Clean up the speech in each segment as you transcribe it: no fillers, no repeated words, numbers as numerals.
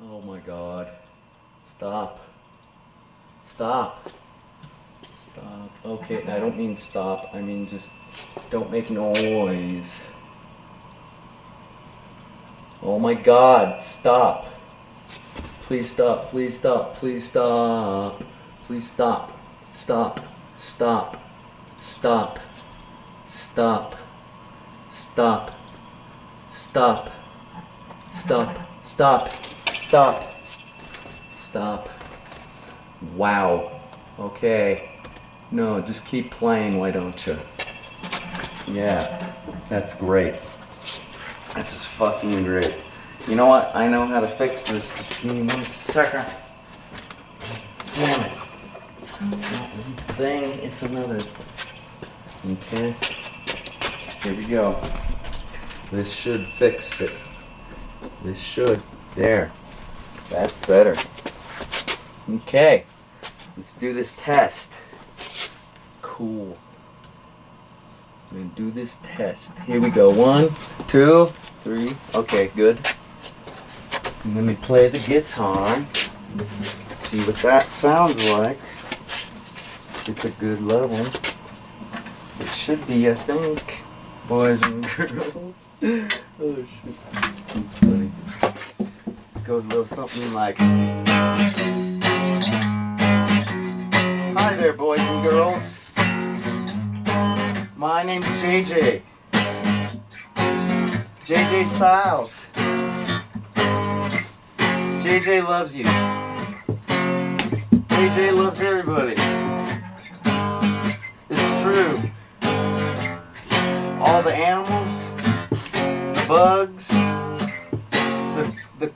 Oh my God. Stop. Stop. Stop. Okay, I don't mean stop. I mean just don't make noise. Oh my God. Stop. Please stop. Please stop. Please stop. Please stop. Stop. Stop. Stop. Stop. Stop. Stop. Stop. Stop. Stop. Stop. Wow. Okay. No, just keep playing, why don't you? Yeah, that's great. That's just fucking great. You know what? I know how to fix this. Just give me 1 second. Damn it. It's not one thing, it's another. Okay. Here we go. This should fix it. This should. There. That's better. Okay. Let's do this test. Cool. I'm going to do this test. Here we go. 1, 2, 3. Okay, good. And let me play the guitar. See what that sounds like. It's a good level. It should be, I think. Boys and girls. Oh shit. It's funny. It goes a little something like, hi there, boys and girls. My name's JJ. JJ Styles. JJ loves you. JJ loves everybody. It's true. All the animals, the bugs, the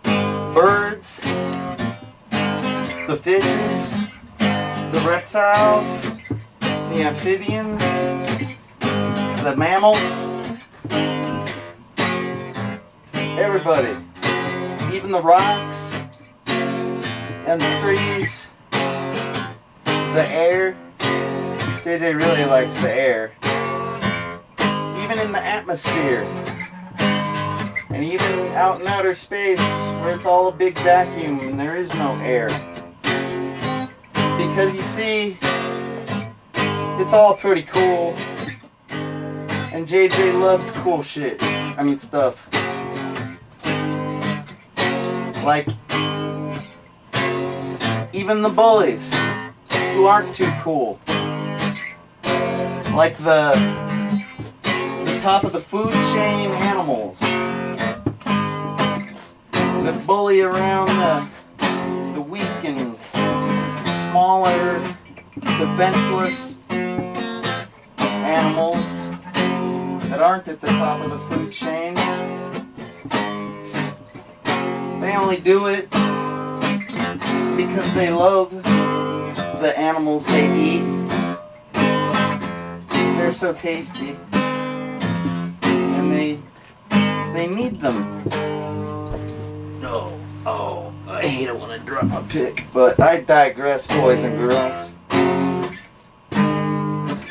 birds, the fishes, the reptiles, the amphibians, the mammals, everybody, even the rocks and the trees, the air. JJ really likes the air. Even in the atmosphere, and even out in outer space where it's all a big vacuum and there is no air. Because you see, it's all pretty cool, and JJ loves cool shit. I mean stuff. Like, even the bullies who aren't too cool. Like the top of the food chain animals that bully around the weak and smaller, defenseless animals that aren't at the top of the food chain. They only do it because they love the animals they eat. They're so tasty. They need them. No. Oh, I hate it when I drop my pick. But I digress, boys and girls.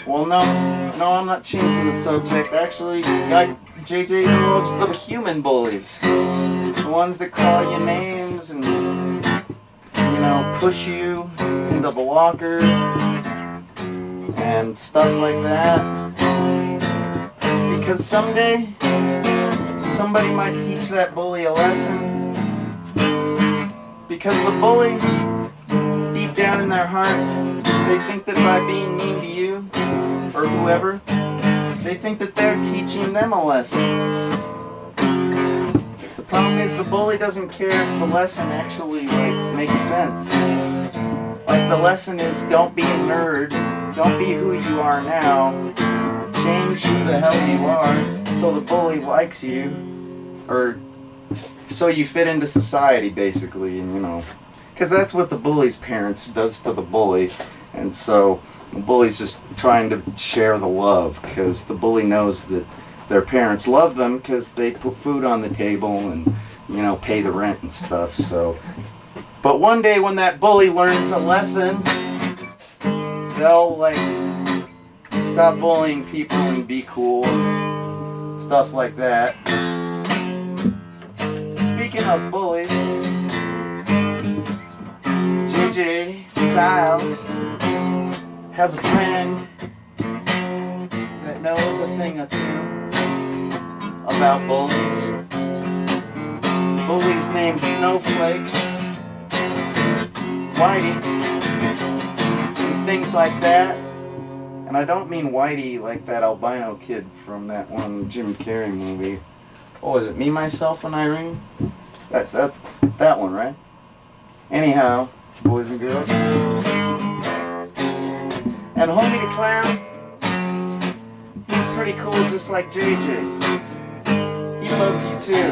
Well, no, I'm not changing the subject. Actually, JJ loves the human bullies. The ones that call you names and, you know, push you into the locker and stuff like that. Because someday, somebody might teach that bully a lesson. Because the bully, deep down in their heart, they think that by being mean to you, or whoever, they think that they're teaching them a lesson. The problem is the bully doesn't care if the lesson actually makes sense. Like the lesson is, don't be a nerd, don't be who you are now, change who the hell you are so the bully likes you, or so you fit into society basically, and you know, because that's what the bully's parents does to the bully, and so the bully's just trying to share the love because the bully knows that their parents love them because they put food on the table and, you know, pay the rent and stuff. So, but one day when that bully learns a lesson, they'll like stop bullying people and be cool, stuff like that. Speaking of bullies, JJ Styles has a friend that knows a thing or two about bullies. Bullies named Snowflake, Whitey, and things like that. And I don't mean Whitey like that albino kid from that one Jim Carrey movie. What was it? Me, Myself, and Irene? That one, right? Anyhow, boys and girls. And Homie the Clown, he's pretty cool just like JJ. He loves you too.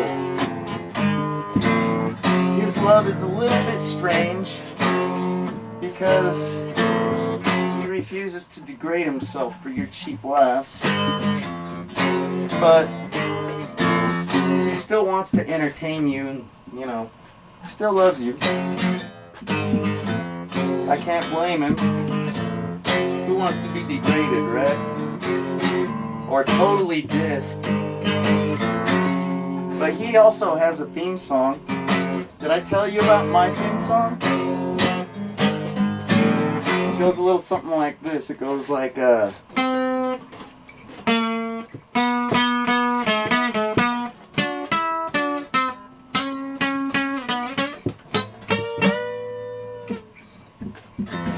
His love is a little bit strange because he refuses to degrade himself for your cheap laughs. But he still wants to entertain you and, you know, still loves you. I can't blame him. Who wants to be degraded, right? Or totally dissed. But he also has a theme song. Did I tell you about my theme song? It goes a little something like this. It goes like,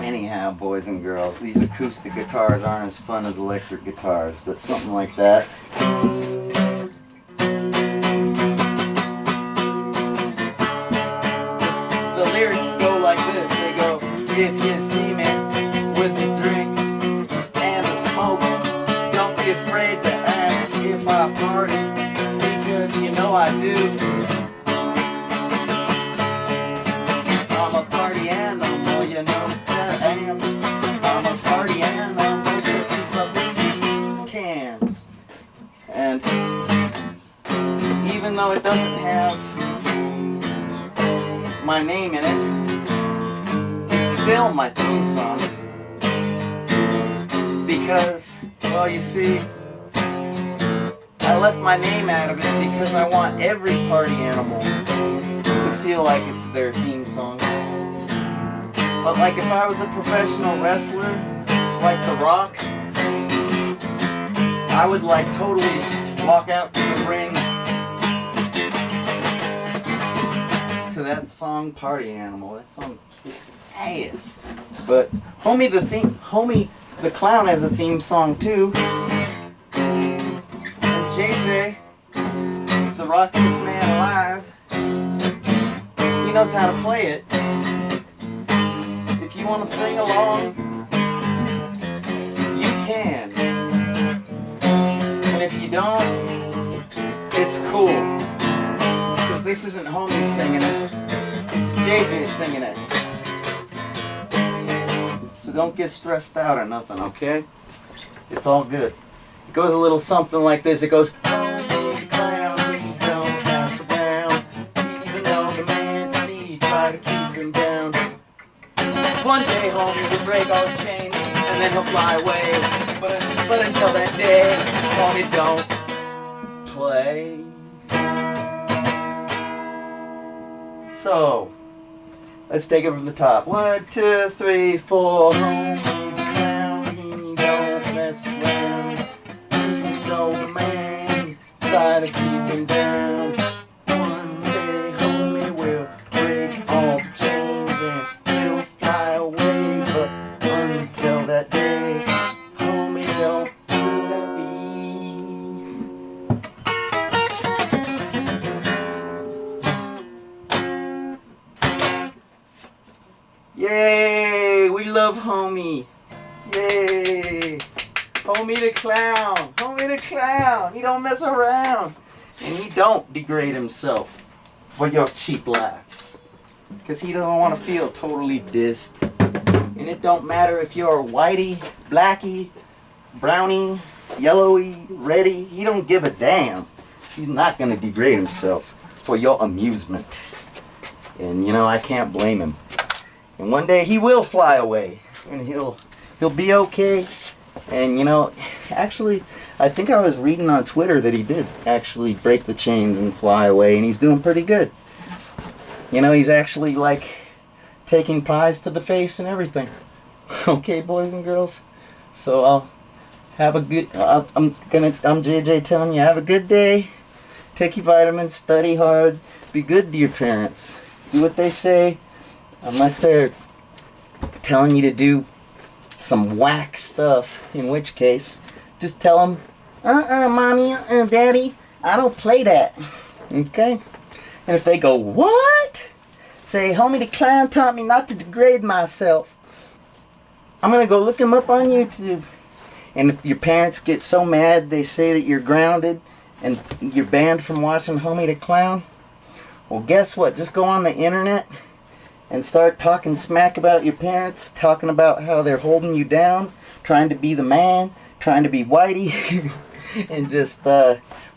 Anyhow, boys and girls, these acoustic guitars aren't as fun as electric guitars, but something like that. The lyrics go like this. They go, if you see me with the drink and the smoke, don't be afraid to ask if I party, because you know I do. I'm a party animal, you know. I'm a party animal, so keep up if you can. And even though it doesn't have my name in it, it's still my theme song. Because, well, you see, I left my name out of it because I want every party animal to feel like it's their theme song. But like if I was a professional wrestler, like The Rock, I would like totally walk out to the ring to that song, Party Animal. That song kicks ass. But Homie the Clown has a theme song too. And JJ, the rockiest man alive, he knows how to play it. If you want to sing along, you can. And if you don't, it's cool. Because this isn't Homie singing it, it's JJ singing it. So don't get stressed out or nothing, okay? It's all good. It goes a little something like this. It goes, Homie Clown, we don't pass around, even though the man need try to keep him down. One day, homie, will break all the chains, and then he'll fly away. But until that day, homie, don't play. So, let's take it from the top. 1, 2, 3, 4. Homie the clown, he don't mess around. Even though the man try to keep him down. One day, homie will break all the chains and he'll fly away. But until that day, homie, don't play. Yay! We love Homie. Yay! Homie the Clown. Homie the Clown. He don't mess around. And he don't degrade himself for your cheap laughs. Because he doesn't want to feel totally dissed. And it don't matter if you're whitey, blacky, brownie, yellowy, reddy. He don't give a damn. He's not going to degrade himself for your amusement. And you know, I can't blame him. And one day he will fly away. And he'll be okay. And you know, actually, I think I was reading on Twitter that he did actually break the chains and fly away. And he's doing pretty good. You know, he's actually like taking pies to the face and everything. Okay, boys and girls. So I'll have a good. I'm JJ telling you, have a good day. Take your vitamins, study hard, be good to your parents. Do what they say, unless they're telling you to do some whack stuff, in which case, just tell them, mommy, daddy, I don't play that. Okay? And if they go, what? Say, homie the clown taught me not to degrade myself. I'm gonna go look him up on YouTube. And if your parents get so mad they say that you're grounded and you're banned from watching Homie the Clown, well, guess what? Just go on the internet and start talking smack about your parents, talking about how they're holding you down, trying to be the man, trying to be whitey, and just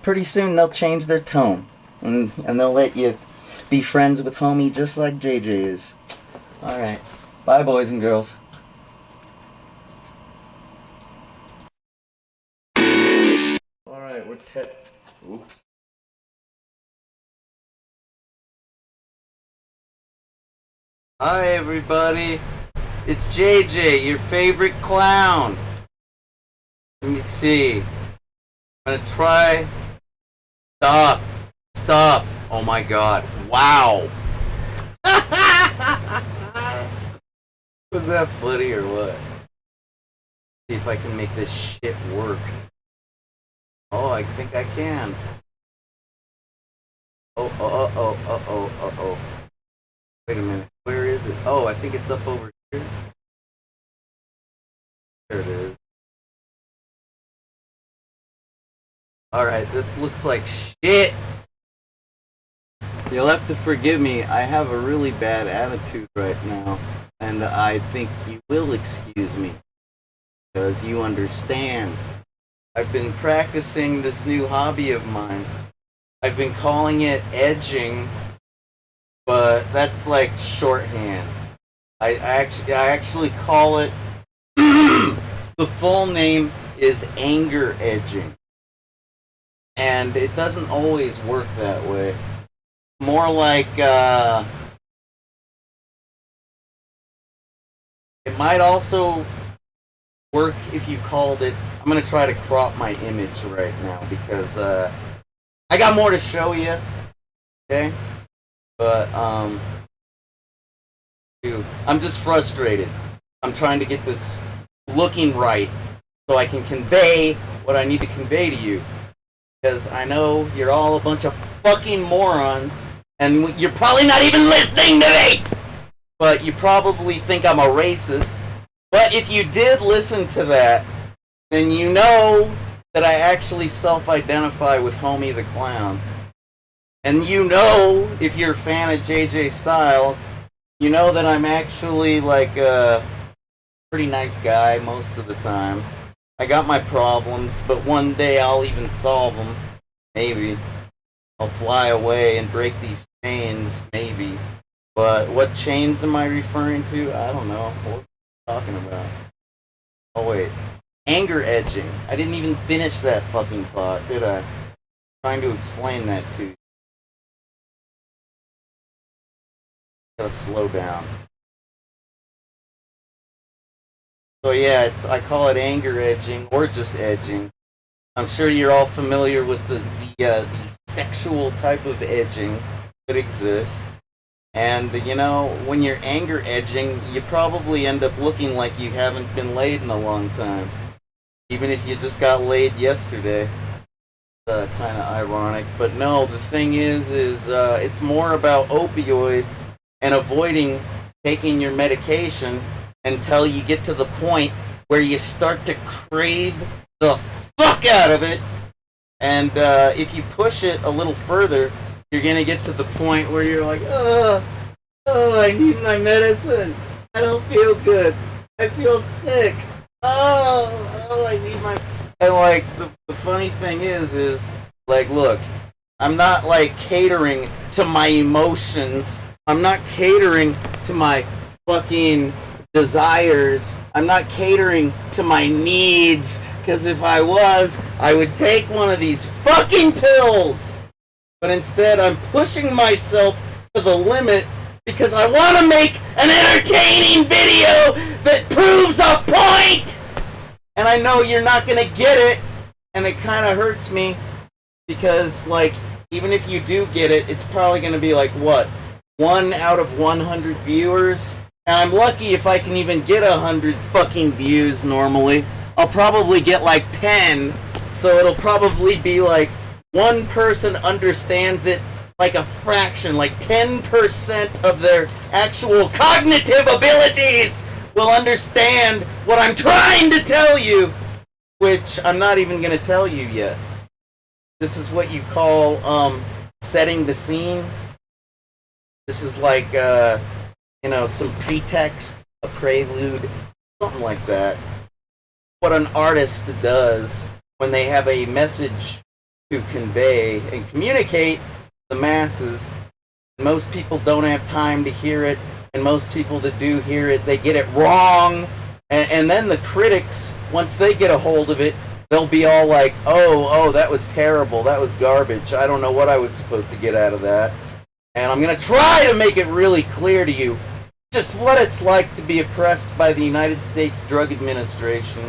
pretty soon they'll change their tone and they'll let you be friends with Homie just like JJ is. Alright. Bye, boys and girls. Alright, we're testing. Oops. Hi everybody, it's JJ, your favorite clown. Let me see. I'm gonna try. Stop. Oh my god. Wow. Was that funny or what? See if I can make this shit work. Oh, I think I can. Uh-oh. Wait a minute. Where is it? Oh, I think it's up over here. There it is. Alright, this looks like shit. You'll have to forgive me. I have a really bad attitude right now. And I think you will excuse me. Because you understand. I've been practicing this new hobby of mine. I've been calling it edging. But that's like shorthand. I actually call it the full name is anger edging. And it doesn't always work that way. More like it might also work if you called it. I'm gonna try to crop my image right now because I got more to show you. Okay? But, dude, I'm just frustrated. I'm trying to get this looking right so I can convey what I need to convey to you. Because I know you're all a bunch of fucking morons, and you're probably not even listening to me! But you probably think I'm a racist. But if you did listen to that, then you know that I actually self-identify with Homie the Clown. And you know, if you're a fan of JJ Styles, you know that I'm actually like a pretty nice guy most of the time. I got my problems, but one day I'll even solve them. Maybe. I'll fly away and break these chains, maybe. But what chains am I referring to? I don't know. What was I talking about? Oh wait. Anger edging. I didn't even finish that fucking thought, did I? I'm trying to explain that to you. Gotta slow down. So yeah, I call it anger edging or just edging. I'm sure you're all familiar with the sexual type of edging that exists. And you know, when you're anger edging, you probably end up looking like you haven't been laid in a long time, even if you just got laid yesterday. Kind of ironic, but no. The thing is it's more about opioids and avoiding taking your medication until you get to the point where you start to crave the fuck out of it. And if you push it a little further, you're gonna get to the point where you're like, oh, I need my medicine. I don't feel good. I feel sick. Oh, I need my... And like, the funny thing is like, look, I'm not like catering to my emotions. I'm not catering to my fucking desires. I'm not catering to my needs. Because if I was, I would take one of these fucking pills. But instead, I'm pushing myself to the limit because I want to make an entertaining video that proves a point! And I know you're not going to get it, and it kind of hurts me because, like, even if you do get it, it's probably going to be like, what, 1 out of 100 viewers? And I'm lucky if I can even get 100 fucking views normally. I'll probably get like 10, so it'll probably be like one person understands it like a fraction, like 10% of their actual cognitive abilities will understand what I'm trying to tell you, which I'm not even going to tell you yet. This is what you call setting the scene. This is like you know, some pretext, a prelude, something like that. What an artist does when they have a message to convey and communicate to the masses. Most people don't have time to hear it, and most people that do hear it, they get it wrong. And then the critics, once they get a hold of it, they'll be all like, oh, that was terrible, that was garbage, I don't know what I was supposed to get out of that. And I'm going to try to make it really clear to you just what it's like to be oppressed by the United States Drug Administration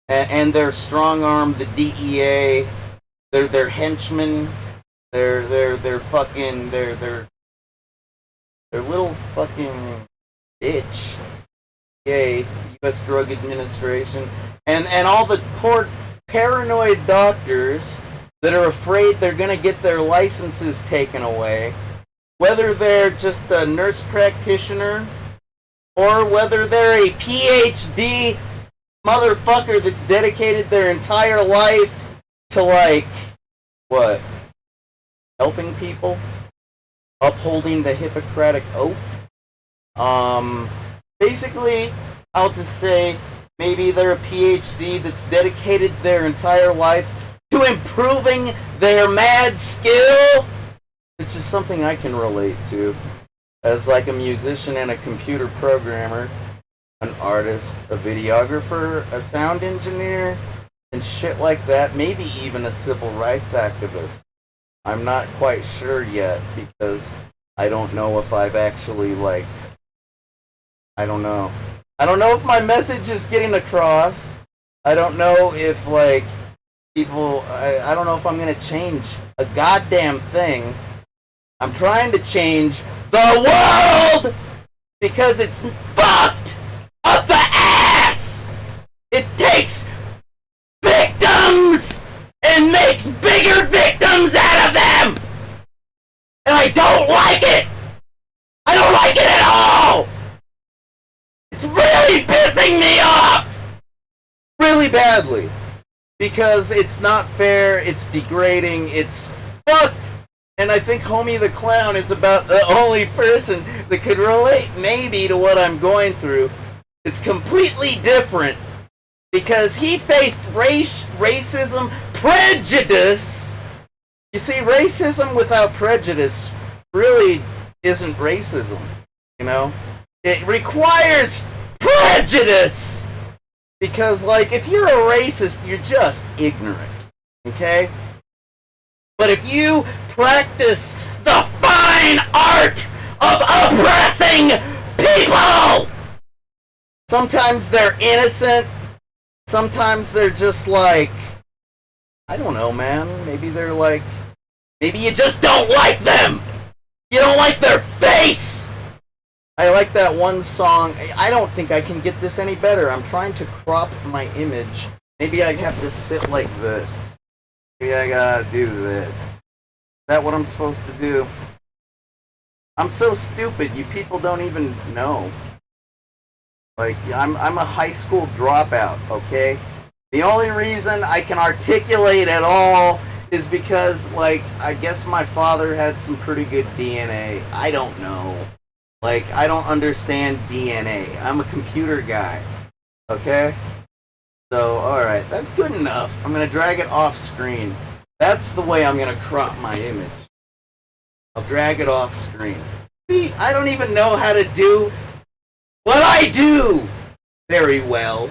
and their strong arm, the DEA, their henchmen, their little fucking bitch. Yay, U.S. Drug Administration, and all the poor paranoid doctors that are afraid they're going to get their licenses taken away, whether they're just a nurse practitioner or whether they're a PhD motherfucker that's dedicated their entire life to, like, what? Helping people? Upholding the Hippocratic Oath? Basically, I'll just say maybe they're a PhD that's dedicated their entire life to improving their mad skill, which is something I can relate to as like a musician and a computer programmer, an artist, a videographer, a sound engineer, and shit like that, maybe even a civil rights activist. I'm not quite sure yet because I don't know if I've actually, like, I don't know if my message is getting across. I don't know if, like, people, I don't know if I'm gonna change a goddamn thing. I'm trying to change the world because it's fucked up the ass! It takes victims and makes bigger victims out of them! And I don't like it! I don't like it at all! It's really pissing me off! Really badly. Because it's not fair, it's degrading, it's fucked! And I think Homie the Clown is about the only person that could relate maybe to what I'm going through. It's completely different. Because he faced racism, prejudice. You see, racism without prejudice really isn't racism, you know? It requires prejudice! Because, like, if you're a racist, you're just ignorant, okay? But if you practice the fine art of oppressing people, sometimes they're innocent, sometimes they're just like, I don't know, man, maybe they're like, maybe you just don't like them! You don't like their face! I like that one song. I don't think I can get this any better. I'm trying to crop my image. Maybe I have to sit like this. Maybe I gotta do this. Is that what I'm supposed to do? I'm so stupid, you people don't even know. Like, I'm a high school dropout, okay? The only reason I can articulate at all is because, like, I guess my father had some pretty good DNA. I don't know. Like, I don't understand DNA. I'm a computer guy. Okay? So, alright, that's good enough. I'm gonna drag it off screen. That's the way I'm gonna crop my image. I'll drag it off screen. See, I don't even know how to do what I do very well.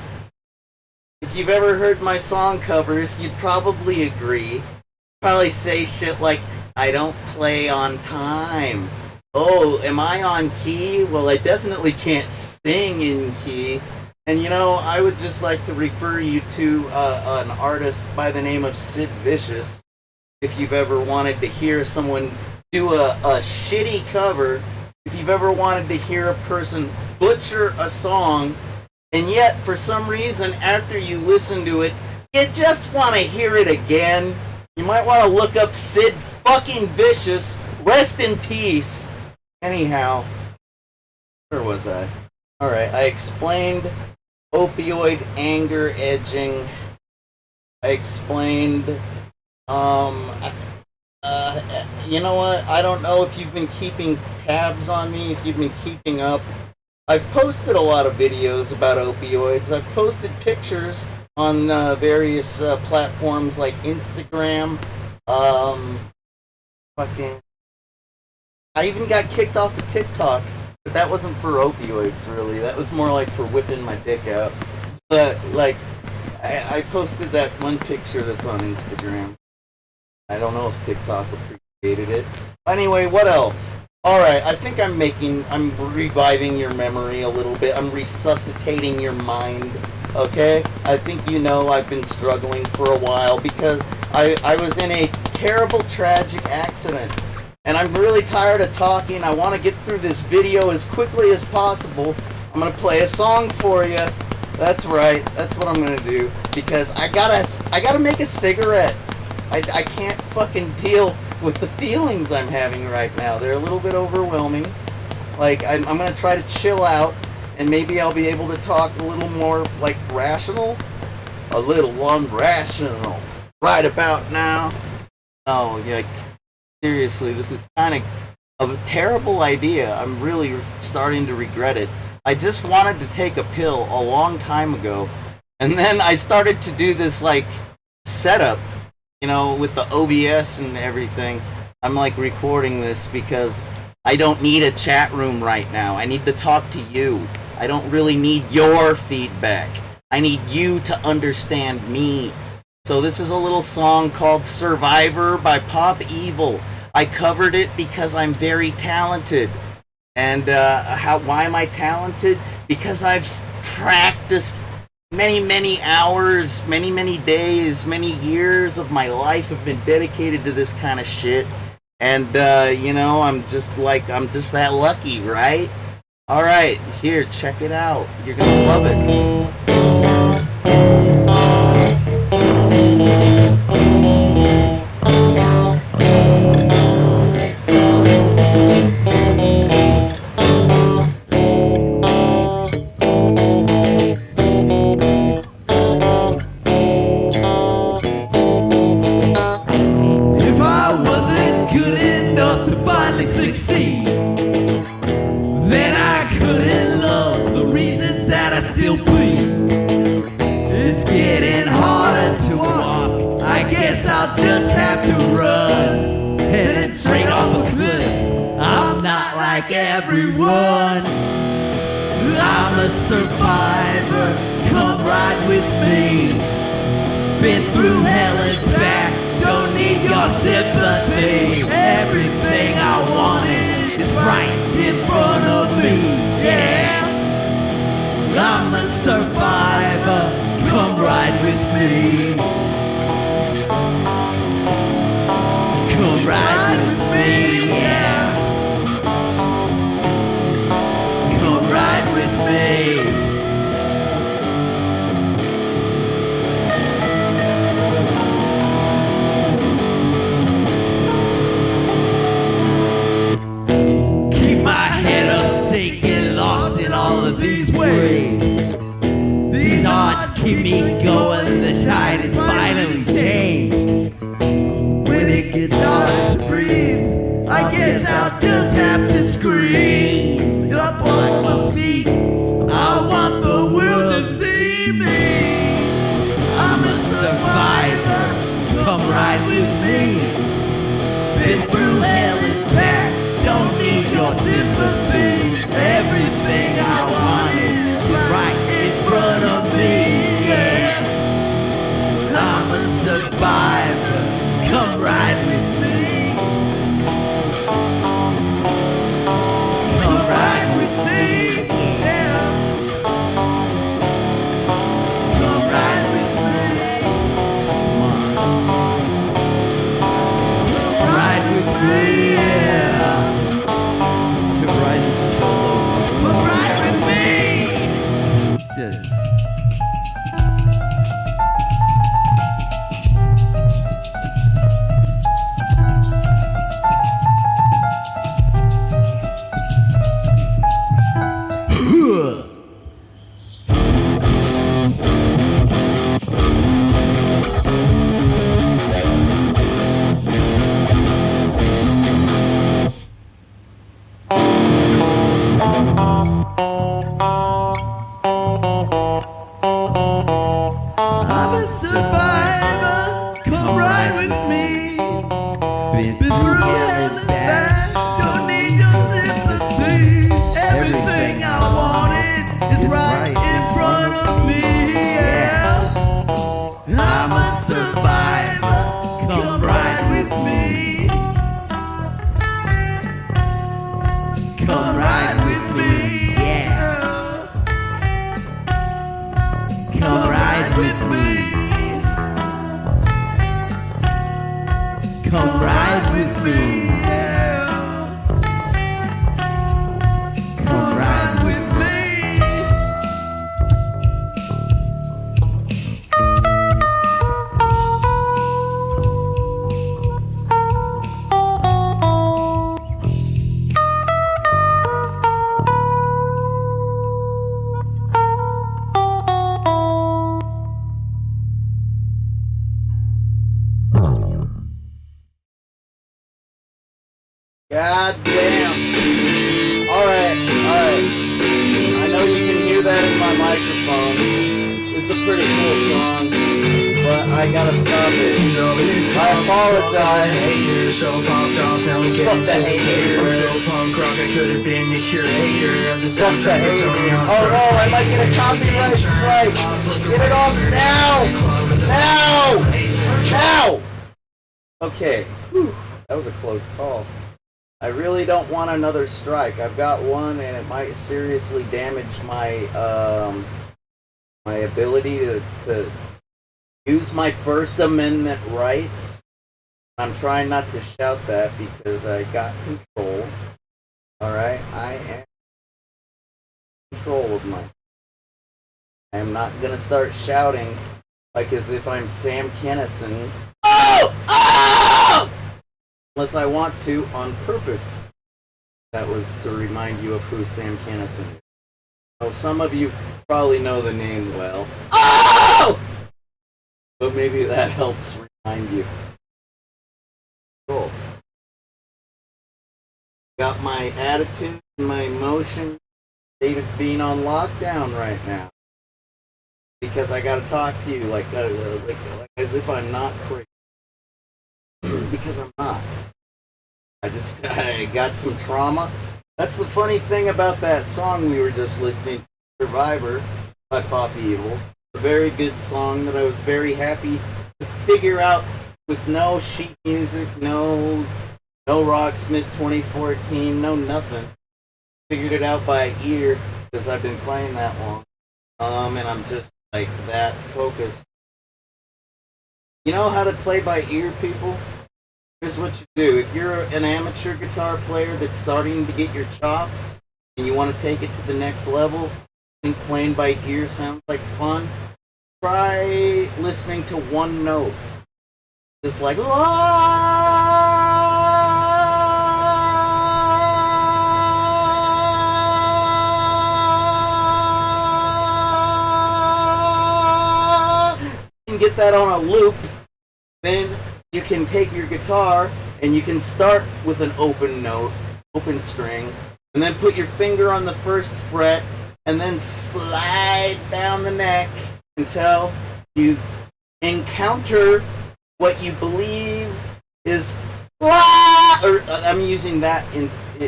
If you've ever heard my song covers, you'd probably agree. Probably say shit like, I don't play on time. Oh, am I on key? Well, I definitely can't sing in key. And you know, I would just like to refer you to an artist by the name of Sid Vicious. If you've ever wanted to hear someone do a shitty cover, if you've ever wanted to hear a person butcher a song, and yet for some reason after you listen to it, you just want to hear it again, you might want to look up Sid fucking Vicious. Rest in peace. Anyhow, where was I? Alright, I explained opioid anger edging. I explained, you know what? I don't know if you've been keeping tabs on me, if you've been keeping up. I've posted a lot of videos about opioids. I've posted pictures on various platforms like Instagram. I even got kicked off of TikTok. But that wasn't for opioids, really. That was more like for whipping my dick out. But, like, I posted that one picture that's on Instagram. I don't know if TikTok appreciated it. Anyway, what else? Alright, I think I'm reviving your memory a little bit. I'm resuscitating your mind, okay? I think you know I've been struggling for a while because I was in a terrible, tragic accident. And I'm really tired of talking. I want to get through this video as quickly as possible. I'm going to play a song for you. That's right. That's what I'm going to do. Because I gotta make a cigarette. I can't fucking deal with the feelings I'm having right now. They're a little bit overwhelming. Like, I'm going to try to chill out. And maybe I'll be able to talk a little more, like, rational. A little unrational. Right about now. Oh, yeah. Seriously, this is kind of a terrible idea. I'm really starting to regret it. I just wanted to take a pill a long time ago, and then I started to do this, like, setup, you know, with the OBS and everything. I'm, like, recording this because I don't need a chat room right now. I need to talk to you. I don't really need your feedback. I need you to understand me. So this is a little song called Survivor by Pop Evil. I covered it because I'm very talented. And why am I talented? Because I've practiced many hours, many days, many years of my life have been dedicated to this kind of shit. And, you know, I'm just that lucky, right? Alright, here, check it out. You're gonna love it. Succeed, then I couldn't love the reasons that I still bleed. It's getting harder to walk. I guess I'll just have to run, headed straight off a cliff. I'm not like everyone. I'm a survivor. Come ride with me. Been through hell and back. Don't need your sympathy. Everything I wanted is right in front of me. Yeah, I'm a survivor. Come ride with me. Come ride with me. Yeah, come ride with me. These ways, these odds keep me going. The tide is finally changed. When it gets harder to breathe, I guess I'll just have to scream. Up on my feet, I want the world to see me. I'm a survivor. Come ride with me. Been through hell and back. Don't need your sympathy. Everything I wanted is right in front of me, yeah. I'm a survivor. Come ride with me. survivor, come ride with me. Been through hell and back, don't need your sympathy. Everything I wanted is right in front of me, yeah. I'm a survivor, come ride with me. Come ride with me, yeah. Come ride with me. Come ride with me, yeah. Come ride with me. God damn. Alright. I know you can hear that in my microphone. It's a pretty cool song, but I gotta stop it. I apologize. Fuck the hater. I'm so punk rock, I could have been the curator of the soundtrack. Oh no, I might get a copyright strike. Get it off now! Now! Okay. Whew. That was a close call. I really don't want another strike. I've got one, and it might seriously damage my my ability to use my First Amendment rights. I'm trying not to shout that because I got control. Alright? I am in control of myself. I am not gonna start shouting like as if I'm Sam Kinison. Oh! Unless I want to on purpose. That was to remind you of who Sam Kinison is. Oh, some of you probably know the name well. Oh! But maybe that helps remind you. Cool. Got my attitude and my emotion state of being on lockdown right now. Because I gotta talk to you like as if I'm not crazy. Because I'm not. I got some trauma. That's the funny thing about that song we were just listening to, Survivor by Pop Evil. A very good song that I was very happy to figure out with no sheet music, no Rocksmith 2014, no nothing. Figured it out by ear because I've been playing that long. And I'm just like that focused. You know how to play by ear, people? Here's what you do. If you're an amateur guitar player that's starting to get your chops and you want to take it to the next level, think playing by ear sounds like fun, try listening to one note. Just like, and get that on a loop, then you can take your guitar and you can start with an open note, open string, and then put your finger on the first fret and then slide down the neck until you encounter what you believe is la, or I'm using that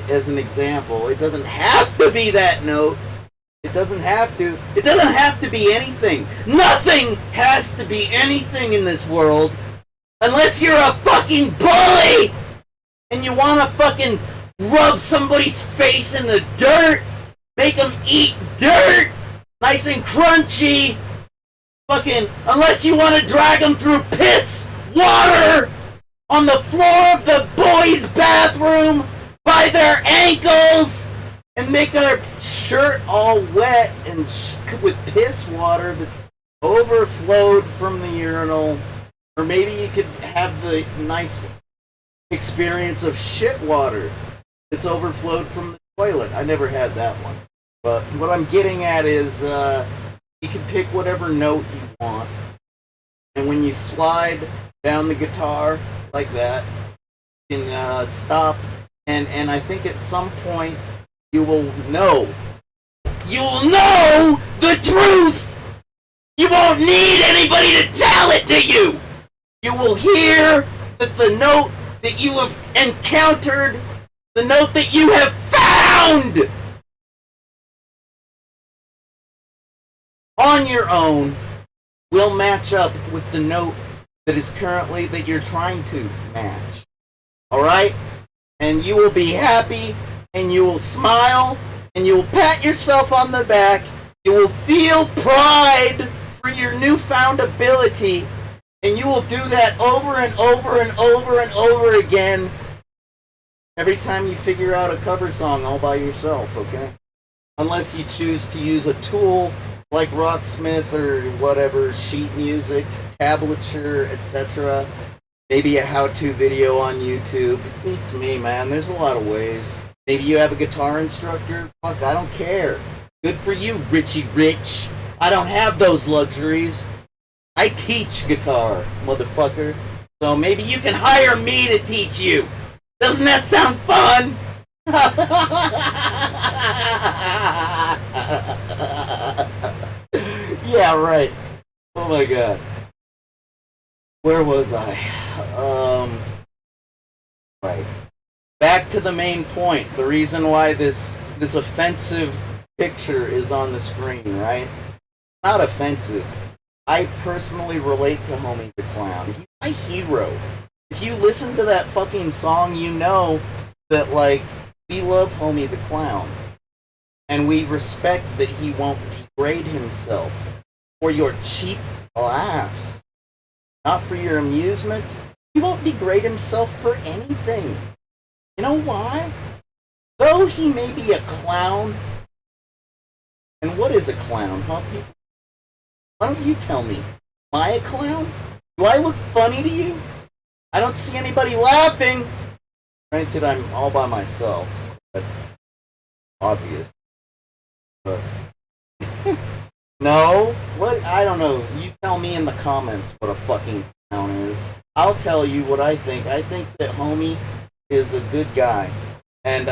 as an example. It doesn't have to be that note. It doesn't have to. It doesn't have to be anything. Nothing has to be anything in this world. Unless you're a fucking bully and you want to fucking rub somebody's face in the dirt, make them eat dirt, nice and crunchy, fucking, unless you want to drag them through piss water on the floor of the boys' bathroom by their ankles and make their shirt all wet and with piss water that's overflowed from the urinal. Or maybe you could have the nice experience of shit water that's overflowed from the toilet. I never had that one. But what I'm getting at is you can pick whatever note you want. And when you slide down the guitar like that, you can stop. And I think at some point you will know. You'll know the truth You won't need anybody to tell it to you. You will hear that the note that you have encountered, the note that you have found on your own, will match up with the note that is currently that you're trying to match. Alright? And you will be happy, and you will smile, and you will pat yourself on the back. You will feel pride for your newfound ability, and you will do that over and over and over and over again every time you figure out a cover song all by yourself, okay? Unless you choose to use a tool like Rocksmith or whatever, sheet music, tablature, etc. Maybe a how-to video on YouTube. It's me, man. There's a lot of ways. Maybe you have a guitar instructor. Fuck, I don't care. Good for you, Richie Rich. I don't have those luxuries. I teach guitar, motherfucker. So maybe you can hire me to teach you. Doesn't that sound fun? Yeah, right. Oh my god. Where was I? Right. Back to the main point. The reason why this offensive picture is on the screen, right? Not offensive. I personally relate to Homie the Clown. He's my hero. If you listen to that fucking song, you know that, like, we love Homie the Clown. And we respect that he won't degrade himself for your cheap laughs. Not for your amusement. He won't degrade himself for anything. You know why? Though he may be a clown. And what is a clown, huh, people? Why don't you tell me? Am I a clown? Do I look funny to you? I don't see anybody laughing. Granted, I'm all by myself. So that's obvious. But no? What? I don't know. You tell me in the comments what a fucking clown is. I'll tell you what I think. I think that Homie is a good guy. And,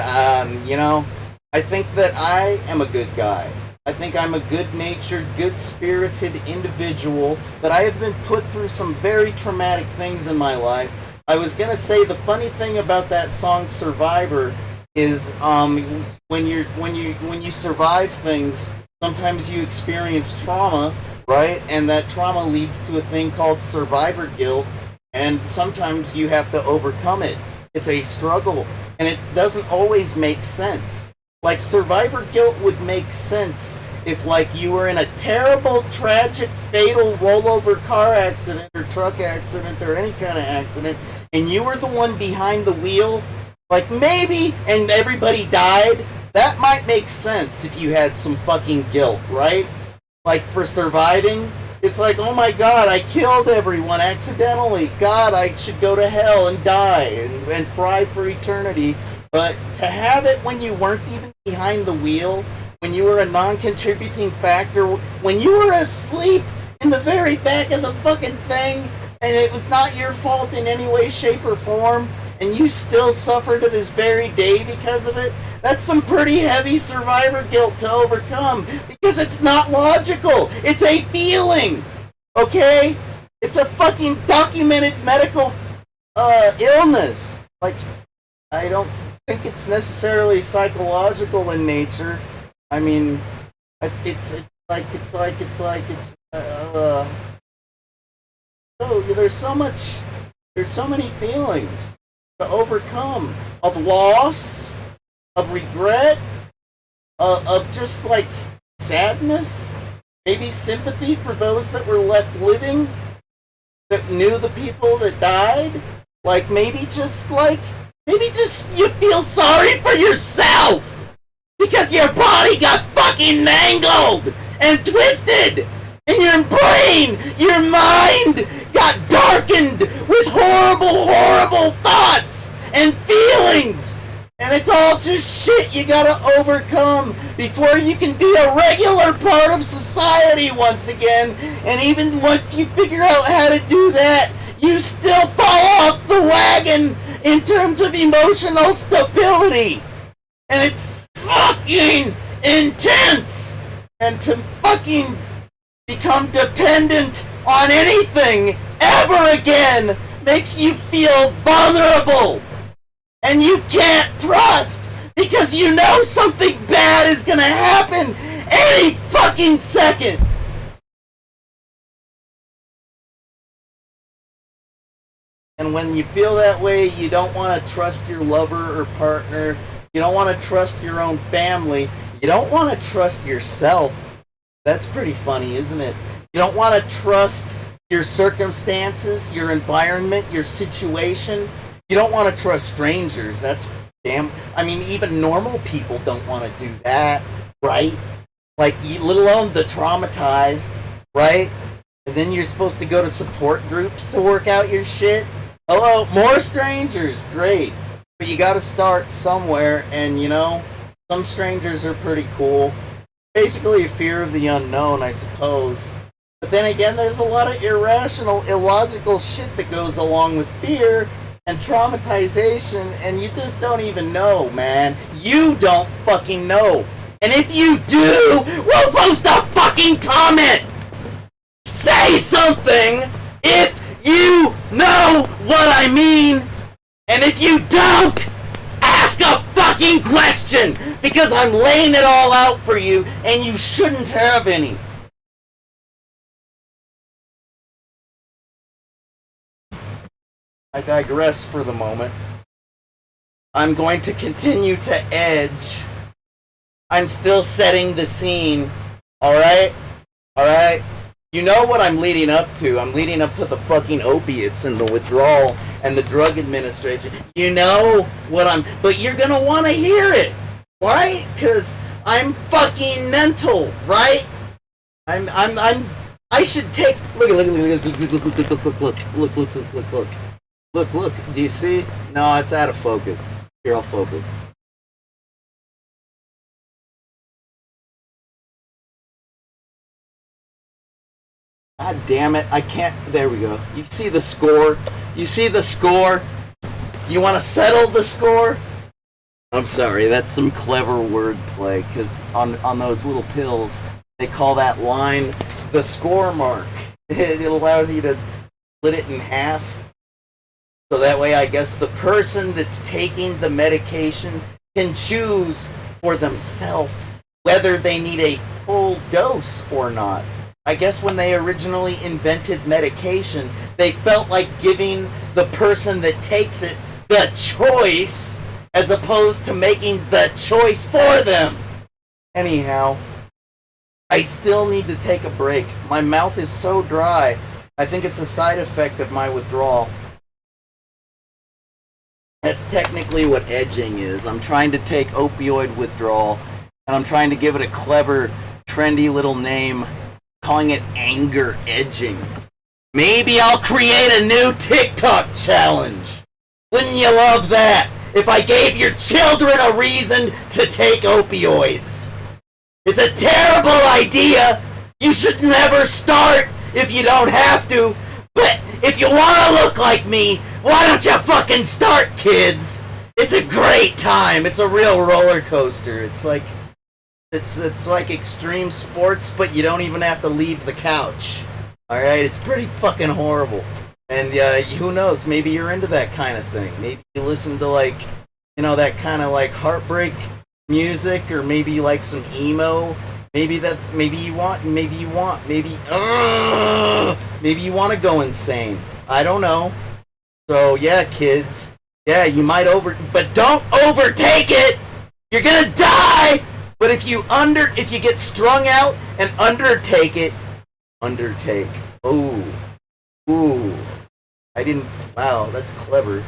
you know, I think that I am a good guy. I think I'm a good-natured, good-spirited individual, but I have been put through some very traumatic things in my life. I was gonna say the funny thing about that song Survivor is when you survive things, sometimes you experience trauma, right? And that trauma leads to a thing called survivor guilt, and sometimes you have to overcome it. It's a struggle, and it doesn't always make sense. Like, survivor guilt would make sense if, like, you were in a terrible, tragic, fatal rollover car accident or truck accident or any kind of accident, and you were the one behind the wheel, like, maybe, and everybody died. That might make sense if you had some fucking guilt, right? Like, for surviving, it's like, oh my god, I killed everyone accidentally. God, I should go to hell and die and fry for eternity. But to have it when you weren't even behind the wheel, when you were a non-contributing factor, when you were asleep in the very back of the fucking thing, and it was not your fault in any way, shape, or form, and you still suffer to this very day because of it, that's some pretty heavy survivor guilt to overcome, because it's not logical. It's a feeling, okay? It's a fucking documented medical illness. Like, I don't think it's necessarily psychological in nature. I mean, oh, there's so many feelings to overcome, of loss, of regret, of just like sadness, maybe sympathy for those that were left living, that knew the people that died, like maybe just you feel sorry for yourself because your body got fucking mangled and twisted, and your brain, your mind got darkened with horrible, horrible thoughts and feelings. And it's all just shit you gotta overcome before you can be a regular part of society once again. And even once you figure out how to do that, you still fall off the wagon in terms of emotional stability. And it's fucking intense. And to fucking become dependent on anything ever again makes you feel vulnerable. And you can't trust because you know something bad is gonna happen any fucking second. And when you feel that way, you don't want to trust your lover or partner. You don't want to trust your own family. You don't want to trust yourself. That's pretty funny, isn't it? You don't want to trust your circumstances, your environment, your situation. You don't want to trust strangers. That's damn... I mean, even normal people don't want to do that, right? Like, let alone the traumatized, right? And then you're supposed to go to support groups to work out your shit. Hello, more strangers, great. But you gotta start somewhere, and you know, some strangers are pretty cool. Basically a fear of the unknown, I suppose. But then again, there's a lot of irrational, illogical shit that goes along with fear and traumatization, and you just don't even know, man. You don't fucking know. And if you do, we'll post a fucking comment! Say something if you know what I mean! And if you don't, ask a fucking question! Because I'm laying it all out for you, and you shouldn't have any. I digress for the moment. I'm going to continue to edge. I'm still setting the scene. Alright? Alright? You know what I'm leading up to. I'm leading up to the fucking opiates and the withdrawal and the drug administration. You know what I'm... But you're gonna want to hear it. Right? Because I'm fucking mental. Right? I should take... Look. Look. Do you see? No, it's out of focus. Here, I'll focus. God damn it, I can't... There we go. You see the score? You see the score? You want to settle the score? I'm sorry, that's some clever wordplay, because on those little pills, they call that line the score mark. It allows you to split it in half. So that way, I guess the person that's taking the medication can choose for themselves whether they need a full dose or not. I guess when they originally invented medication, they felt like giving the person that takes it the choice as opposed to making the choice for them. Anyhow, I still need to take a break. My mouth is so dry. I think it's a side effect of my withdrawal. That's technically what edging is. I'm trying to take opioid withdrawal, and I'm trying to give it a clever, trendy little name, calling it anger edging. Maybe I'll create a new TikTok challenge. Wouldn't you love that? If I gave your children a reason to take opioids. It's a terrible idea. You should never start if you don't have to. But if you want to look like me, why don't you fucking start, kids? It's a great time. It's a real roller coaster. It's like extreme sports, but you don't even have to leave the couch. Alright, it's pretty fucking horrible. And who knows, maybe you're into that kind of thing. Maybe you listen to like, you know, that kind of like heartbreak music, or maybe you like some emo. Maybe you want to go insane. I don't know. So yeah, kids. Yeah, you might but don't overtake it! You're gonna die! But if you get strung out and undertake. Ooh. Wow, that's clever.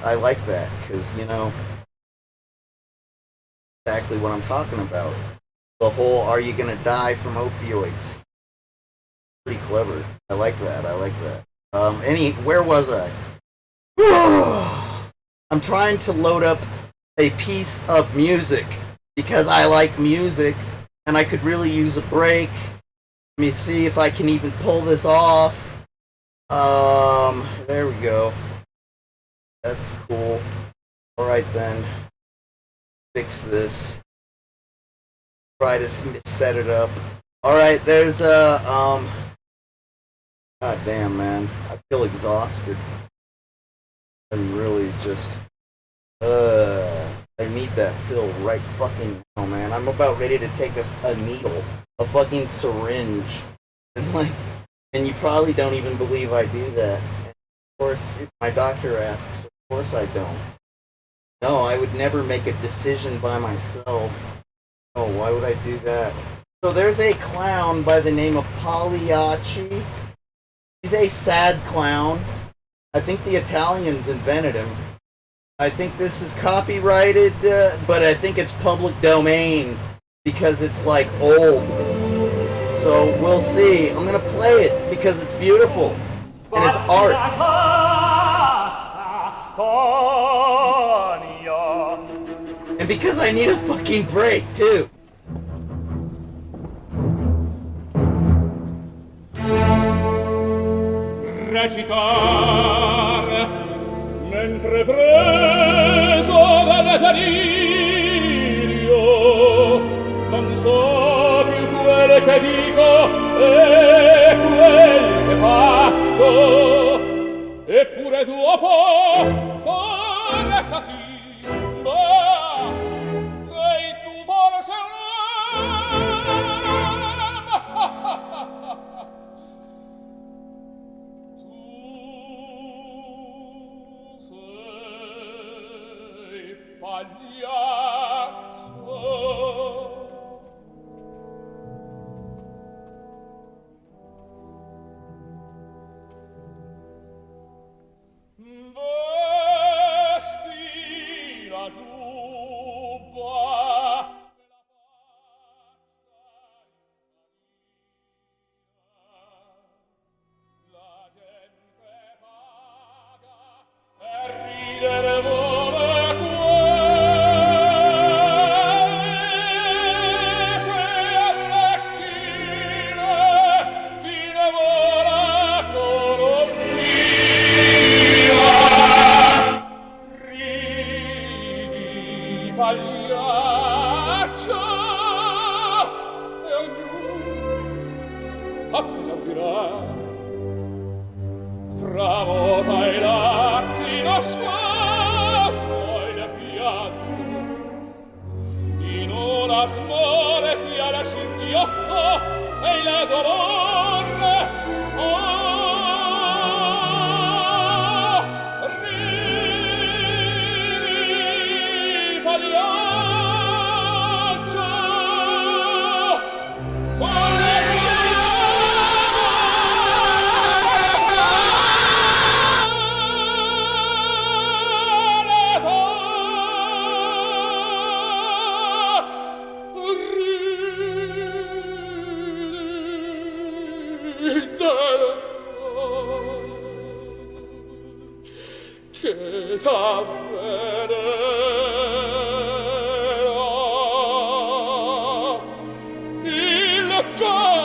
I like that, because, you know, exactly what I'm talking about. The whole, are you gonna die from opioids? Pretty clever. I like that. Where was I? I'm trying to load up a piece of music, because I like music, and I could really use a break. Let me see if I can even pull this off. There we go. That's cool. Alright then. Fix this. Try to set it up. Alright, there's a, God damn, man. I feel exhausted. I'm really just, I need that pill right fucking now, man. I'm about ready to take a needle, a fucking syringe, and you probably don't even believe I do that. And of course, if my doctor asks, of course I don't. No, I would never make a decision by myself. Oh, why would I do that? So there's a clown by the name of Pagliacci. He's a sad clown. I think the Italians invented him. I think this is copyrighted, but I think it's public domain because it's like old. So we'll see. I'm gonna play it because it's beautiful and it's art. And because I need a fucking break too. Recitar mentre preso dal delirio non so più quel che dico e quel che faccio eppure dopo sorrezzati ma sei tu forse vesti la giubba la gente paga per ridere vuole pagliaccio e ognuno applaudirà tramota i lazzi da spasmo e da pianto in una smore fiala singhiozzo e il dolore che t'avvederò il cuore.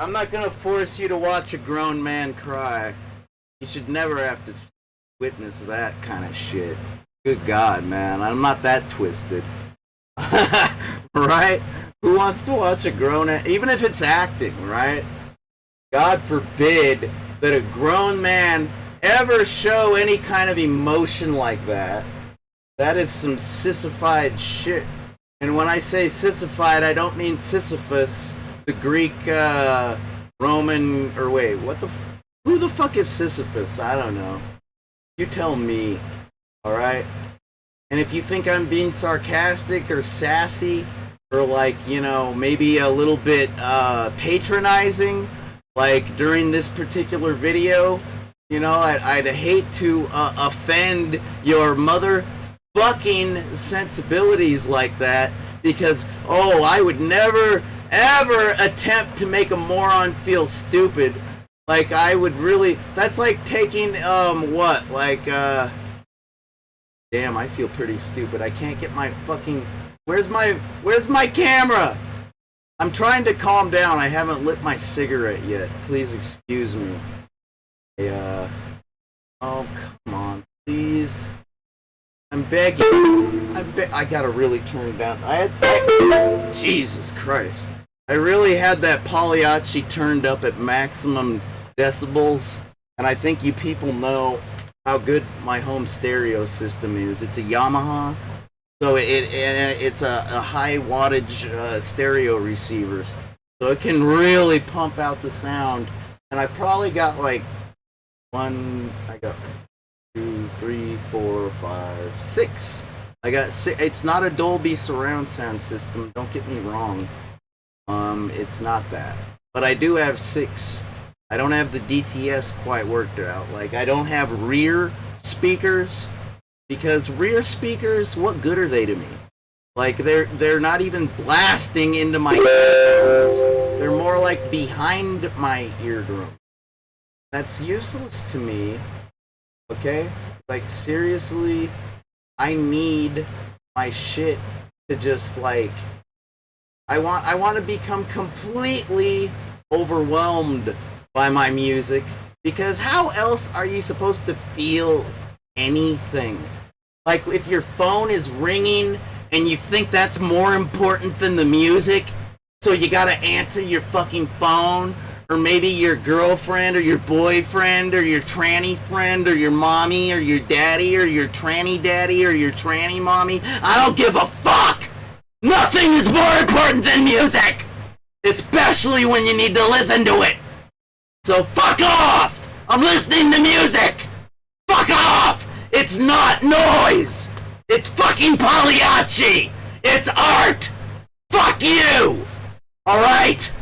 I'm not gonna force you to watch a grown man cry. You should never have to witness that kind of shit. Good God, man, I'm not that twisted. Right? Who wants to watch a grown man, even if it's acting, right? God forbid that a grown man ever show any kind of emotion like that. That is some sissified shit. And when I say sissified, I don't mean Sisyphus, the Greek, Roman, or wait, who the fuck is Sisyphus? I don't know. You tell me, alright? And if you think I'm being sarcastic or sassy, or like, you know, maybe a little bit patronizing, like during this particular video. You know, I'd hate to offend your motherfucking sensibilities like that, because, oh, I would never, ever attempt to make a moron feel stupid. Like, I would really, that's like taking, what, like, damn, I feel pretty stupid. I can't get my fucking, where's my camera? I'm trying to calm down. I haven't lit my cigarette yet. Please excuse me. Oh, come on, please. I'm begging. I gotta really turn it down. Jesus Christ. I really had that Pagliacci turned up at maximum decibels, and I think you people know how good my home stereo system is. It's a Yamaha, so it's a high wattage stereo receivers, so it can really pump out the sound. And I probably got like I got 2, 3, 4, 5, 6. I got 6. It's not a Dolby surround sound system, don't get me wrong. It's not that. But I do have 6. I don't have the DTS quite worked out. Like, I don't have rear speakers, because rear speakers, what good are they to me? Like, they're not even blasting into my eardrums. They're more like behind my eardrum. That's useless to me. Okay? Like, seriously, I need my shit to just, like, I want to become completely overwhelmed by my music, because how else are you supposed to feel anything? Like, if your phone is ringing and you think that's more important than the music, so you gotta answer your fucking phone, or maybe your girlfriend or your boyfriend or your tranny friend or your mommy or your daddy or your tranny daddy or your tranny mommy. I don't give a fuck! Nothing is more important than music! Especially when you need to listen to it! So fuck off! I'm listening to music! Fuck off! It's not noise! It's fucking Pagliacci! It's art! Fuck you! Alright?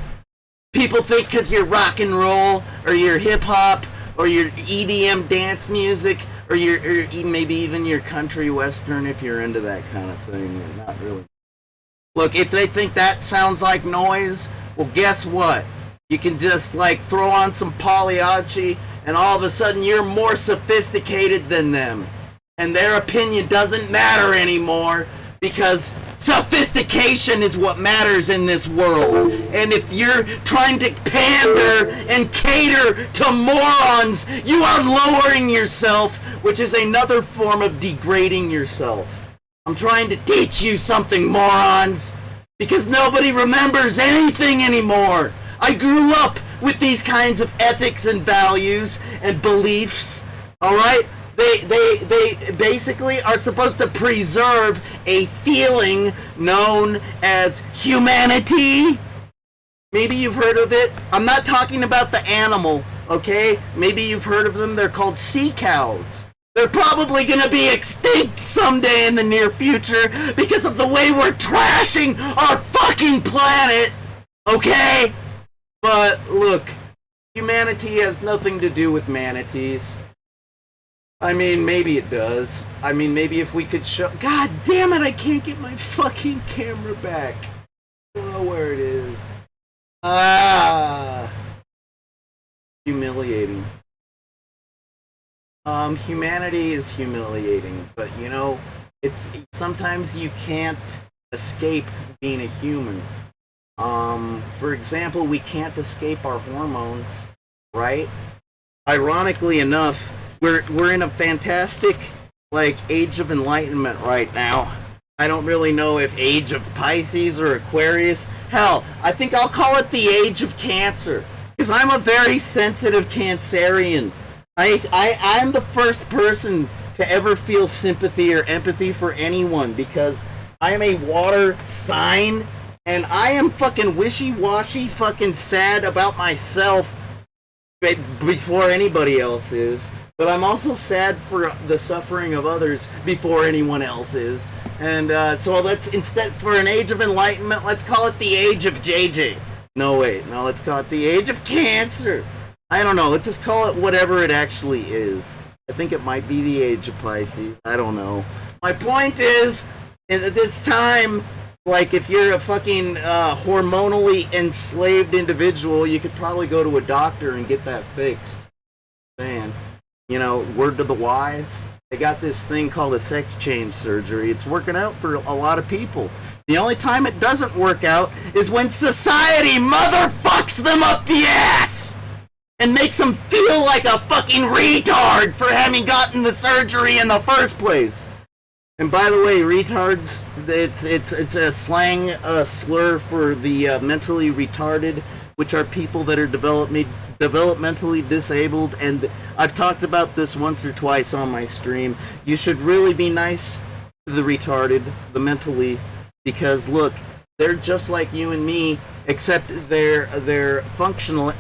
People think because you're rock and roll, or you're hip hop, or your EDM dance music, or maybe even your country western, if you're into that kind of thing. You're not really. Look, if they think that sounds like noise, well, guess what? You can just, like, throw on some Pagliacci, and all of a sudden you're more sophisticated than them. And their opinion doesn't matter anymore, because sophistication is what matters in this world. And if you're trying to pander and cater to morons, you are lowering yourself, which is another form of degrading yourself. I'm trying to teach you something, morons, because nobody remembers anything anymore. I grew up with these kinds of ethics and values and beliefs, alright? They basically are supposed to preserve a feeling known as humanity. Maybe you've heard of it. I'm not talking about the animal, okay? Maybe you've heard of them. They're called sea cows. They're probably gonna be extinct someday in the near future because of the way we're trashing our fucking planet, okay? But look, humanity has nothing to do with manatees. I mean, maybe it does. I mean, maybe if we could show... God damn it, I can't get my fucking camera back. I don't know where it is. Ah! Humiliating. Humanity is humiliating, but, you know, sometimes you can't escape being a human. For example, we can't escape our hormones, right? Ironically enough, we're in a fantastic, like, age of enlightenment right now. I don't really know if age of Pisces or Aquarius. Hell, I think I'll call it the age of Cancer, because I'm a very sensitive Cancerian. I'm the first person to ever feel sympathy or empathy for anyone, because I am a water sign, and I am fucking wishy-washy, fucking sad about myself before anybody else is. But I'm also sad for the suffering of others before anyone else is. And so let's, instead, for an age of enlightenment, let's call it the age of JJ. No, wait, no, let's call it the age of cancer. I don't know, let's just call it whatever it actually is. I think it might be the age of Pisces. I don't know. My point is, at this time, like, if you're a fucking hormonally enslaved individual, you could probably go to a doctor and get that fixed. Man. You know, word to the wise, they got this thing called a sex change surgery. It's working out for a lot of people. The only time it doesn't work out is when society motherfucks them up the ass and makes them feel like a fucking retard for having gotten the surgery in the first place. And by the way, retards, it's a slang slur for the mentally retarded, which are people that are developmentally disabled. And I've talked about this once or twice on my stream. You should really be nice to the retarded, the mentally, because look, they're just like you and me, except their functional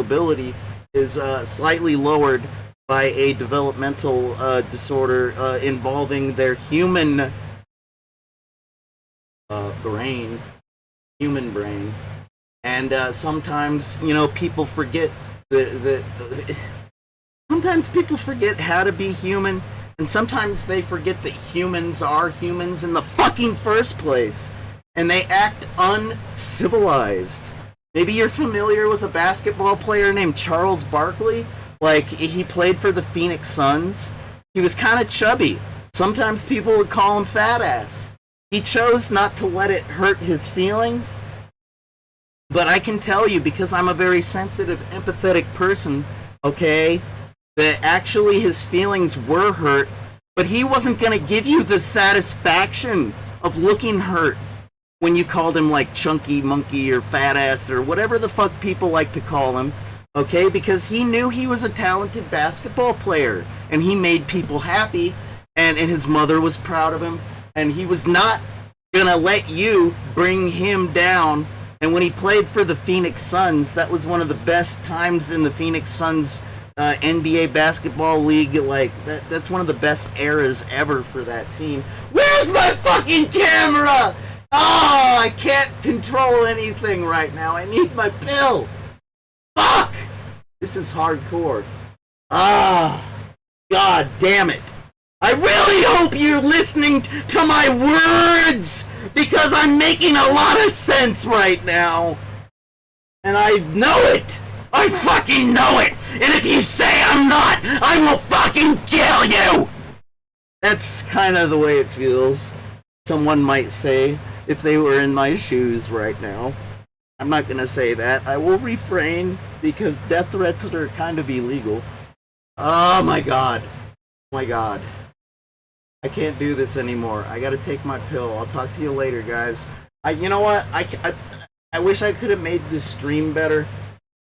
ability is slightly lowered by a developmental disorder involving their human brain. And sometimes, you know, people forget sometimes people forget how to be human, and sometimes they forget that humans are humans in the fucking first place, and they act uncivilized. Maybe you're familiar with a basketball player named Charles Barkley. Like, he played for the Phoenix Suns. He was kind of chubby. Sometimes people would call him fat ass. He chose not to let it hurt his feelings. But I can tell you, because I'm a very sensitive, empathetic person, okay, that actually his feelings were hurt, but he wasn't going to give you the satisfaction of looking hurt when you called him, like, chunky monkey or fat ass or whatever the fuck people like to call him, okay, because he knew he was a talented basketball player, and he made people happy, and his mother was proud of him, and he was not going to let you bring him down. And when he played for the Phoenix Suns, that was one of the best times in the Phoenix Suns NBA basketball league. Like, that's one of the best eras ever for that team. Where's my fucking camera? Oh, I can't control anything right now. I need my pill. Fuck! This is hardcore. Ah, God damn it. I really hope you're listening to my words, because I'm making a lot of sense right now. And I know it. I fucking know it. And if you say I'm not, I will fucking kill you. That's kind of the way it feels. Someone might say, if they were in my shoes right now. I'm not going to say that. I will refrain, because death threats are kind of illegal. Oh my god. Oh my god. I can't do this anymore. I gotta take my pill. I'll talk to you later, guys. You know what? I wish I could have made this stream better.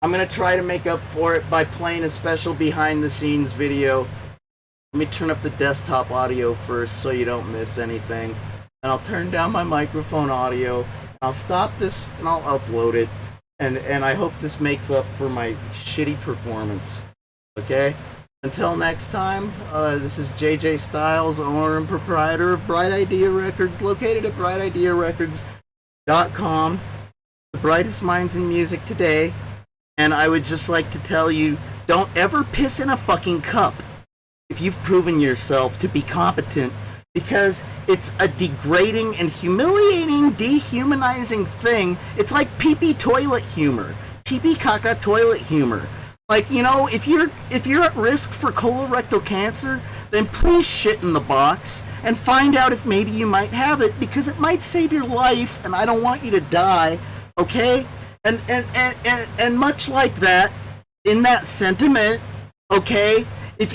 I'm gonna try to make up for it by playing a special behind-the-scenes video. Let me turn up the desktop audio first so you don't miss anything. And I'll turn down my microphone audio. I'll stop this and I'll upload it. And I hope this makes up for my shitty performance. Okay? Until next time, this is JJ Styles, owner and proprietor of Bright Idea Records, located at brightidearecords.com, the brightest minds in music today. And I would just like to tell you, don't ever piss in a fucking cup if you've proven yourself to be competent, because it's a degrading and humiliating, dehumanizing thing. It's like pee-pee toilet humor, pee-pee caca toilet humor. Like, you know, if you're at risk for colorectal cancer, then please shit in the box and find out if maybe you might have it, because it might save your life, and I don't want you to die, okay? And much like that, in that sentiment, okay, if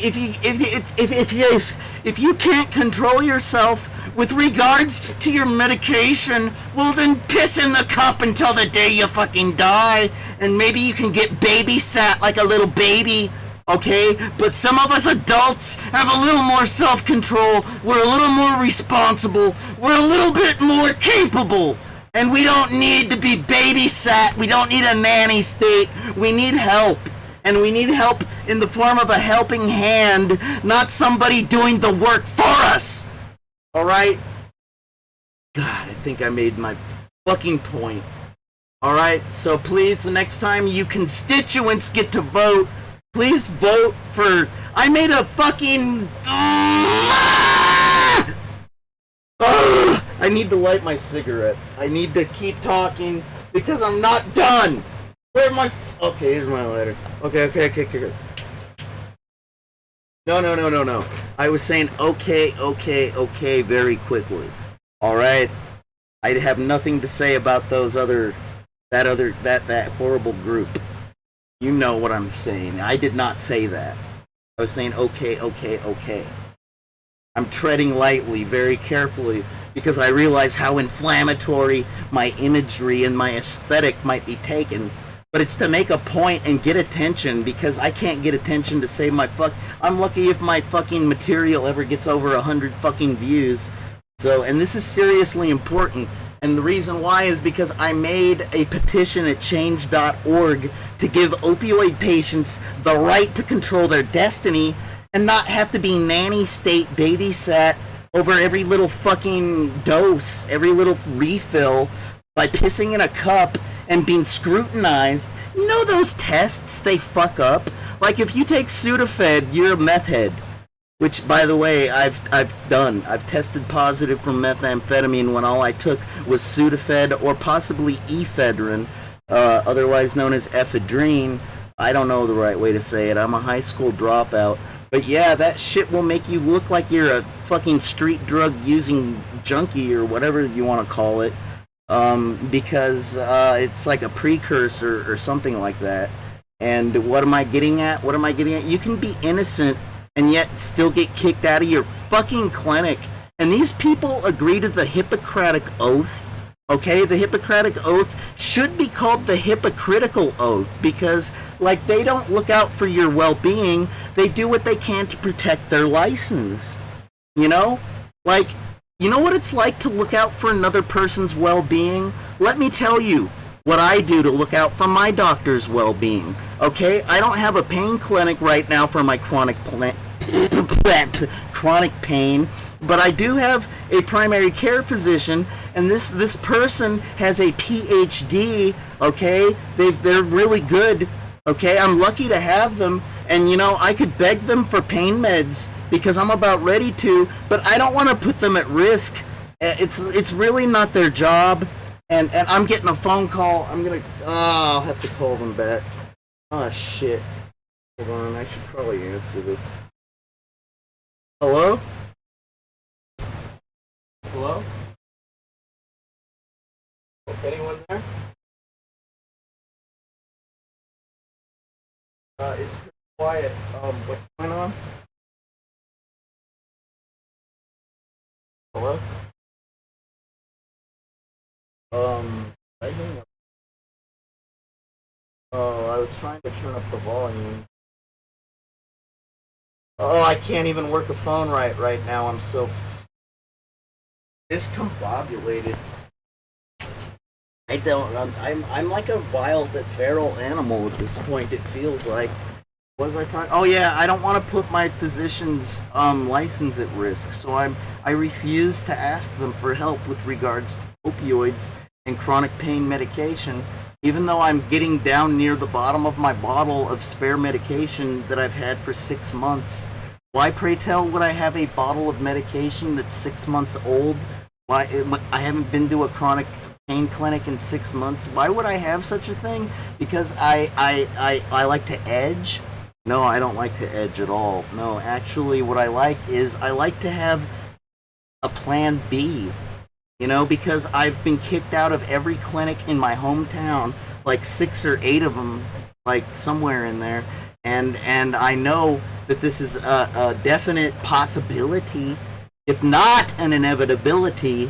you can't control yourself with regards to your medication, well then piss in the cup until the day you fucking die, and maybe you can get babysat like a little baby, okay? But some of us adults have a little more self-control, we're a little more responsible, we're a little bit more capable, and we don't need to be babysat, we don't need a nanny state, we need help. And we need help in the form of a helping hand, not somebody doing the work for us. Alright? God, I think I made my fucking point. Alright, so please, the next time you constituents get to vote, please vote for... I made a fucking... I need to light my cigarette. I need to keep talking because I'm not done. Where my... Okay, here's my lighter. Okay. No. I was saying okay very quickly. Alright? I have nothing to say about those that horrible group. You know what I'm saying. I did not say that. I was saying okay. I'm treading lightly, very carefully, because I realize how inflammatory my imagery and my aesthetic might be taken. But it's to make a point and get attention, because I can't get attention to save my I'm lucky if my fucking material ever gets over 100 fucking views. So, and this is seriously important. And the reason why is because I made a petition at change.org to give opioid patients the right to control their destiny and not have to be nanny state babysat over every little fucking dose, every little refill by pissing in a cup and being scrutinized. You know those tests, they fuck up. Like if you take Sudafed, you're a meth head. Which, by the way, I've done. I've tested positive for methamphetamine when all I took was Sudafed or possibly ephedrine, otherwise known as ephedrine. I don't know the right way to say it. I'm a high school dropout. But yeah, that shit will make you look like you're a fucking street drug using junkie or whatever you want to call it. Because it's like a precursor or something like that. And what am I getting at? You can be innocent and yet still get kicked out of your fucking clinic. And these people agree to the Hippocratic Oath. Okay, the Hippocratic Oath should be called the hypocritical oath because, like, they don't look out for your well-being. They do what they can to protect their license. You know? Like, you know what it's like to look out for another person's well-being? Let me tell you what I do to look out for my doctor's well-being. Okay? I don't have a pain clinic right now for my chronic pain, but I do have a primary care physician, and this person has a PhD, okay? They're really good, okay? I'm lucky to have them, and you know, I could beg them for pain meds because I'm about ready to, but I don't want to put them at risk. It's really not their job, and I'm getting a phone call. I'll have to call them back. Oh shit. Hold on, I should probably answer this. Hello? Hello? Anyone there? It's pretty quiet. What's going on? Hello? I hang up. Oh, I was trying to turn up the volume. Oh, I can't even work a phone right now. I'm so discombobulated. I'm like a wild feral animal at this point, it feels like. What was I talking? Oh yeah, I don't want to put my physician's license at risk, so I refuse to ask them for help with regards to opioids and chronic pain medication, even though I'm getting down near the bottom of my bottle of spare medication that I've had for 6 months. Why, pray tell, would I have a bottle of medication that's 6 months old? Why, I haven't been to a chronic pain clinic in 6 months. Why would I have such a thing? Because I like to edge? No, I don't like to edge at all. No, actually what I like is I like to have a plan B. You know, because I've been kicked out of every clinic in my hometown, like 6 or 8 of them, like somewhere in there. And I know that this is a definite possibility, if not an inevitability.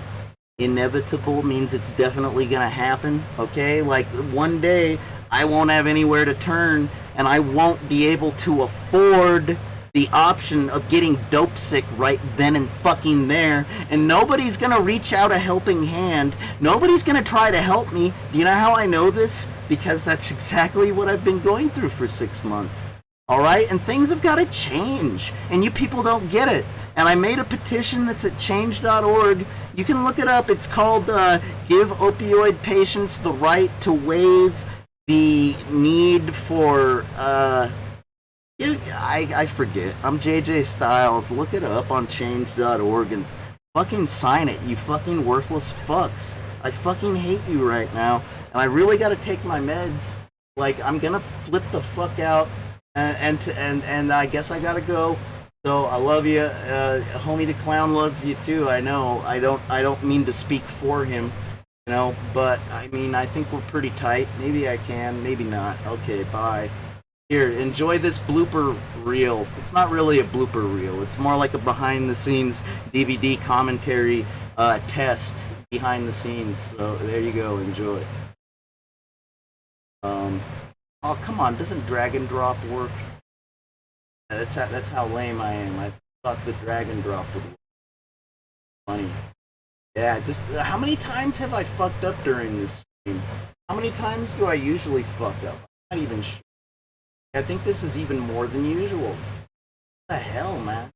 Inevitable means it's definitely gonna happen, okay? Like one day I won't have anywhere to turn and I won't be able to afford the option of getting dope sick right then and fucking there, and nobody's gonna reach out a helping hand. Nobody's gonna try to help me. Do you know how I know this? Because that's exactly what I've been going through for 6 months. Alright? And things have gotta change. And you people don't get it. And I made a petition that's at change.org. You can look it up. It's called Give Opioid Patients the Right to Waive the Need for I forget. I'm JJ Styles. Look it up on change.org and fucking sign it, you fucking worthless fucks. I fucking hate you right now. And I really gotta take my meds. Like, I'm gonna flip the fuck out. And I guess I gotta go. So I love you. Homie the Clown loves you too. I know. I don't mean to speak for him, you know, but I mean, I think we're pretty tight. Maybe I can, maybe not. Okay, bye. Here, enjoy this blooper reel. It's not really a blooper reel. It's more like a behind-the-scenes DVD commentary test behind the scenes. So there you go. Enjoy. Oh, come on. Doesn't drag and drop work? Yeah, that's how lame I am. I thought the drag and drop would work. Funny. Yeah, just how many times have I fucked up during this stream? How many times do I usually fuck up? I'm not even sure. I think this is even more than usual. What the hell, man?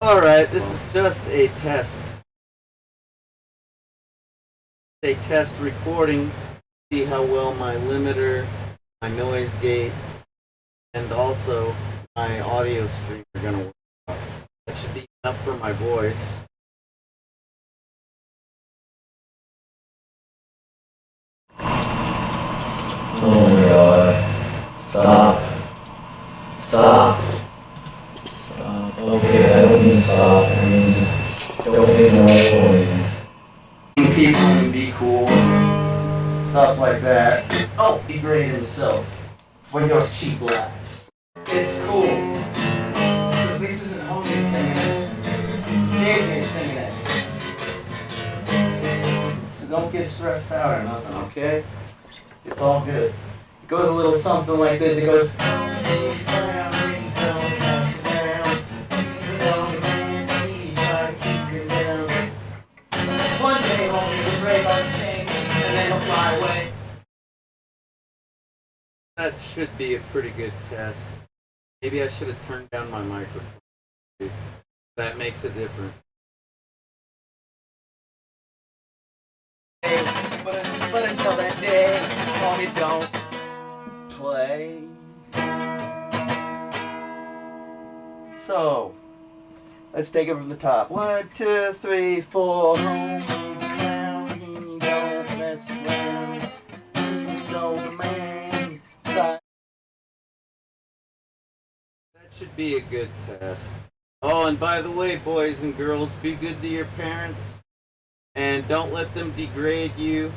Alright, this is just a test. A test recording. See how well my limiter, my noise gate, and also my audio stream are going to work out. That should be enough for my voice. Oh my god. Stop. Stop. Stop. Okay, I don't mean to stop. I mean just don't make more noise. People and be cool. Stuff like that. Oh, degrade himself for your cheap lives. It's cool. Because this isn't homie singing it. This is JJ singing it. So don't get stressed out or nothing, okay? It's all good. It goes a little something like this. It goes. One day, homie, the brave unchained, and then he'll fly away. That should be a pretty good test. Maybe I should have turned down my microphone. That makes a difference. But until that day, homie, don't play. So, let's take it from the top. 1, 2, 3, 4. Homie the clown, he don't mess around. He don't man. That should be a good test. Oh, and by the way, boys and girls, be good to your parents. And don't let them degrade you.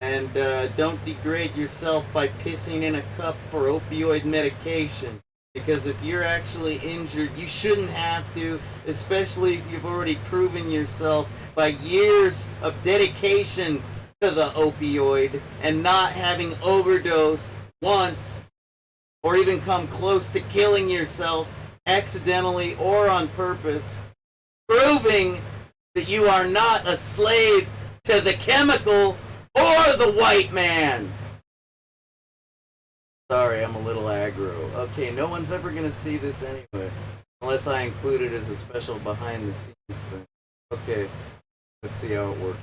And don't degrade yourself by pissing in a cup for opioid medication. Because if you're actually injured, you shouldn't have to, especially if you've already proven yourself by years of dedication to the opioid and not having overdosed once or even come close to killing yourself accidentally or on purpose, proving that you are not a slave to the chemical or the white man. Sorry, I'm a little aggro. Okay, no one's ever gonna see this anyway, unless I include it as a special behind the scenes thing. Okay, let's see how it works.